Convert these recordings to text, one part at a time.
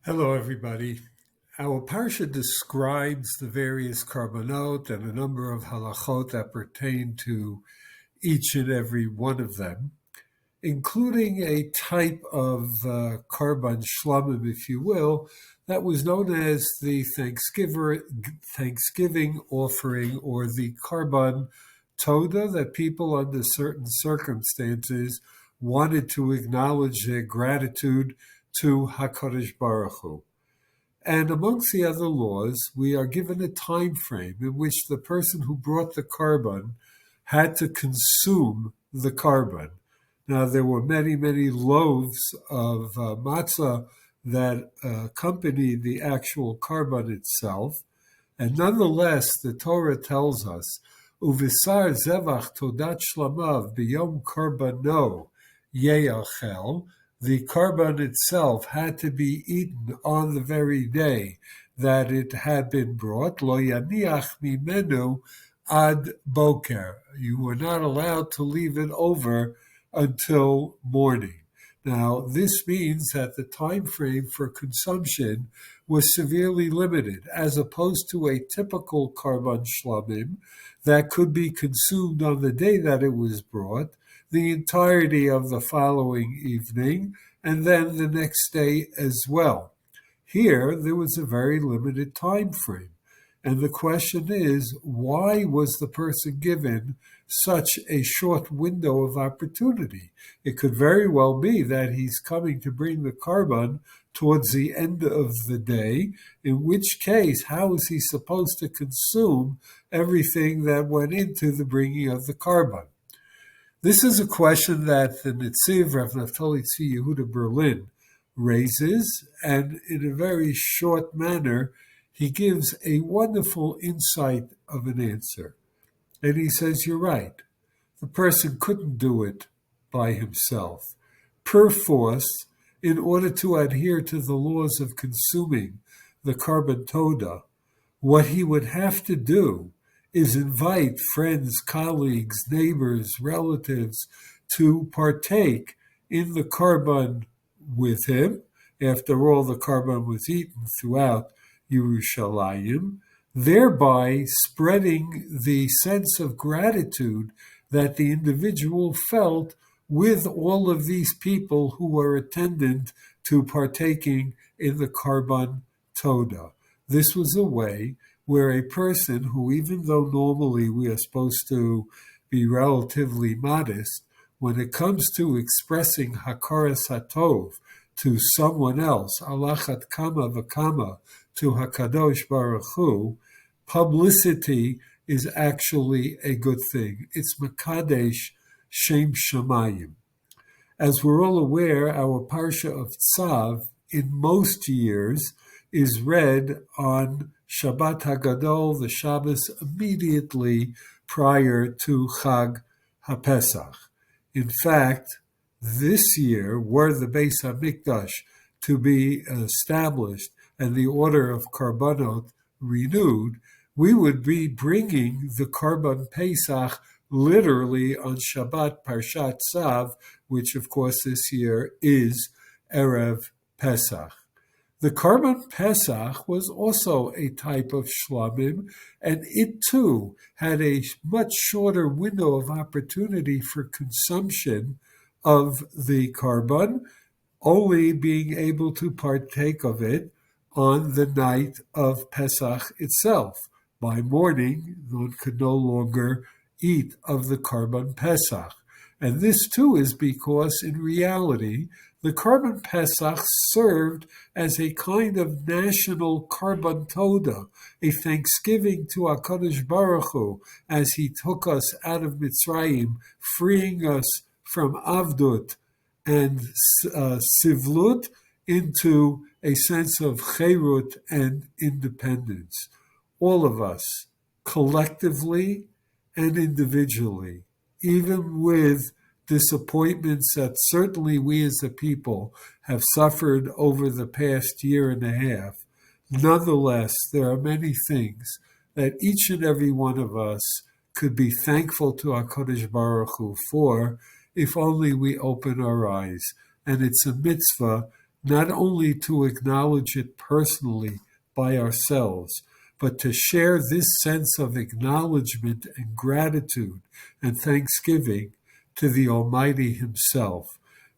Hello, everybody. Our parsha describes the various karbanot and a number of halachot that pertain to each and every one of them, including a type of karban shlamim, if you will, that was known as the Thanksgiving offering or the karban toda, that people under certain circumstances wanted to acknowledge their gratitude to HaKadosh Baruch Hu. And amongst the other laws, we are given a time frame in which the person who brought the karban had to consume the karban. Now, there were many, many loaves of matzah that accompanied the actual karban itself. And nonetheless, the Torah tells us, Uvisar zevach todat shlamav b'yom karbano ye'achel, the karban itself had to be eaten on the very day that it had been brought. Lo yaniach mimenu ad boker. You were not allowed to leave it over until morning. Now, this means that the time frame for consumption was severely limited, as opposed to a typical karban shlamim that could be consumed on the day that it was brought, the entirety of the following evening, and then the next day as well. Here, there was a very limited time frame. And the question is, why was the person given such a short window of opportunity? It could very well be that he's coming to bring the karban towards the end of the day, in which case, how is he supposed to consume everything that went into the bringing of the karban? This is a question that the Tsav, Rav Naftali Tzvi Yehuda Berlin, raises, and in a very short manner, he gives a wonderful insight of an answer. And he says, you're right. The person couldn't do it by himself. Perforce, in order to adhere to the laws of consuming the karban toda, what he would have to do is invite friends, colleagues, neighbors, relatives to partake in the karban with him. After all, the karban was eaten throughout Yerushalayim, thereby spreading the sense of gratitude that the individual felt with all of these people who were attendant to partaking in the karban toda. This was a way where a person who, even though normally we are supposed to be relatively modest, when it comes to expressing hakaras hatov to someone else, alachat kama v'kama, to HaKadosh Baruch Hu, publicity is actually a good thing. It's Makadesh Shem Shamayim. As we're all aware, our Parsha of Tsav, in most years, is read on Shabbat HaGadol, the Shabbos immediately prior to Chag HaPesach. In fact, this year, were the Beis HaMikdash to be established and the order of karbanot renewed, we would be bringing the karban Pesach literally on Shabbat Parshat Tsav, which of course this year is Erev Pesach. The karban Pesach was also a type of shlamim, and it too had a much shorter window of opportunity for consumption of the karban, only being able to partake of it on the night of Pesach itself. By morning, one could no longer eat of the karban Pesach. And this too is because, in reality, the karban Pesach served as a kind of national karban toda, a thanksgiving to HaKadosh Baruch Hu as he took us out of Mitzrayim, freeing us from Avdut and Sivlut into a sense of cherut and independence. All of us, collectively and individually, even with disappointments that certainly we as a people have suffered over the past year and a half, nonetheless, there are many things that each and every one of us could be thankful to HaKadosh Baruch Hu for, if only we open our eyes. And it's a mitzvah not only to acknowledge it personally by ourselves, but to share this sense of acknowledgement and gratitude and thanksgiving to the Almighty Himself.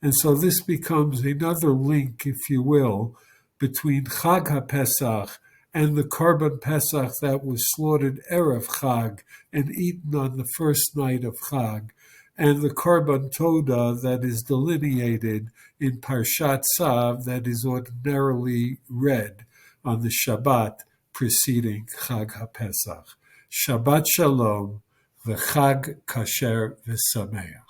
And so this becomes another link, if you will, between Chag HaPesach and the Korban Pesach that was slaughtered Erev Chag and eaten on the first night of Chag, and the Korban Toda that is delineated in Parshat Tsav that is ordinarily read on the Shabbat preceding Chag HaPesach. Shabbat Shalom, v'Chag Kasher v'Sameach.